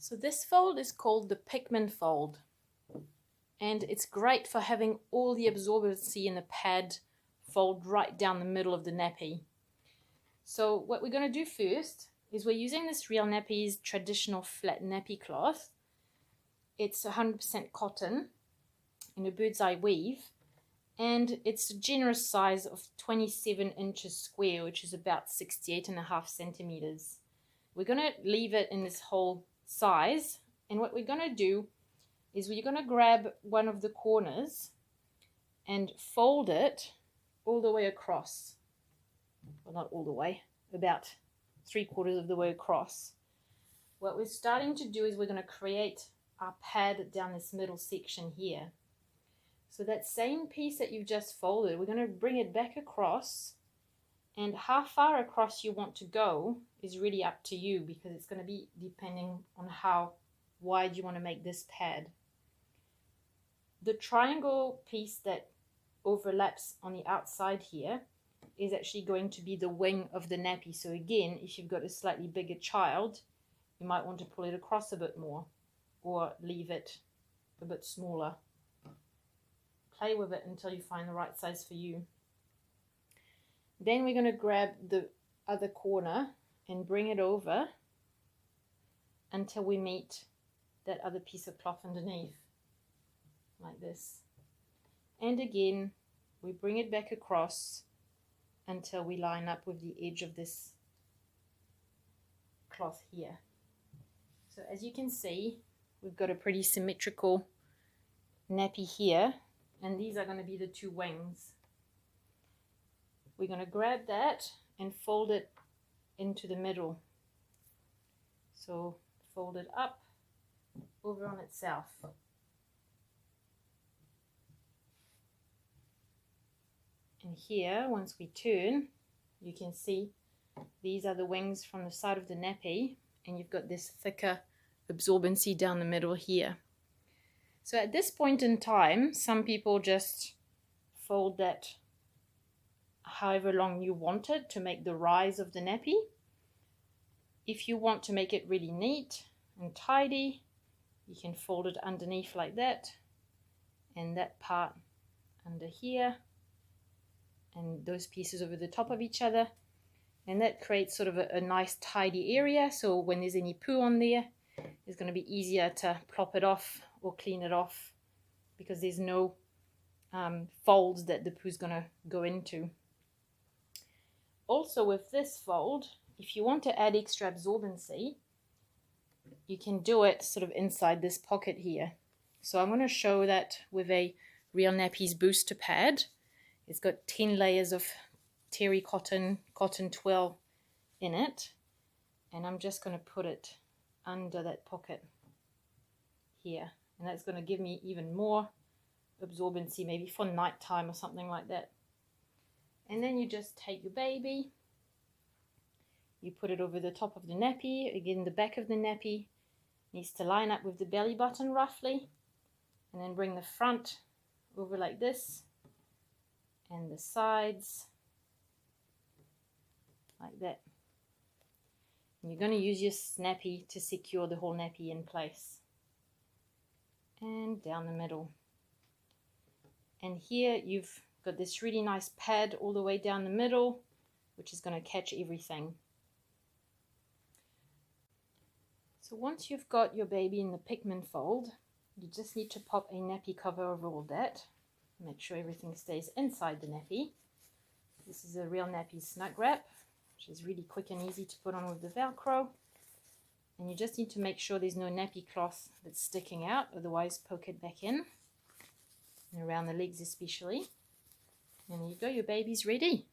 So this fold is called the Pickman Fold, and it's great for having all the absorbency in the pad fold right down the middle of the nappy. So what we're going to do first is we're using this Real Nappies traditional flat nappy cloth. It's 100% cotton in a bird's eye weave, and it's a generous size of 27 inches square, which is about 68.5 centimeters. We're going to leave it in this whole size, and what we're going to do is we're going to grab one of the corners and fold it all the way across. Well, not all the way, about 3/4 of the way across. What we're starting to do is we're going to create our pad down this middle section here. So that same piece that you've just folded, we're going to bring it back across, and how far across you want to go is really up to you, because it's going to be depending on how wide you want to make this pad. The triangle piece that overlaps on the outside here is actually going to be the wing of the nappy. So again, if you've got a slightly bigger child, you might want to pull it across a bit more or leave it a bit smaller. Play with it until you find the right size for you. Then we're going to grab the other corner and bring it over until we meet that other piece of cloth underneath, like this. And again, we bring it back across until we line up with the edge of this cloth here. So as you can see, we've got a pretty symmetrical nappy here, and these are going to be the two wings. We're going to grab that and fold it into the middle. So fold it up over on itself. And here, once we turn, you can see these are the wings from the side of the nappy, and you've got this thicker absorbency down the middle here. So at this point in time, some people just fold that however long you want it to make the rise of the nappy. If you want to make it really neat and tidy, you can fold it underneath like that, and that part under here, and those pieces over the top of each other, and that creates sort of a nice tidy area. So when there's any poo on there, it's going to be easier to plop it off or clean it off, because there's no folds that the poo's going to go into. Also with this fold, if you want to add extra absorbency, you can do it sort of inside this pocket here. So I'm going to show that with a Real Nappies booster pad. It's got 10 layers of terry cotton twill in it, and I'm just going to put it under that pocket here, and that's going to give me even more absorbency, maybe for nighttime or something like that. And then you just take your baby, you put it over the top of the nappy. Again, the back of the nappy needs to line up with the belly button roughly, and then bring the front over like this, and the sides like that. And you're going to use your Snappi to secure the whole nappy in place. And down the middle. And here you've got this really nice pad all the way down the middle, which is going to catch everything. So once you've got your baby in the Pickman Fold, you just need to pop a nappy cover over all that. Make sure everything stays inside the nappy. This is a Real Nappies snug wrap, which is really quick and easy to put on with the Velcro. And you just need to make sure there's no nappy cloth that's sticking out, otherwise poke it back in, and around the legs especially. And there you go, your baby's ready.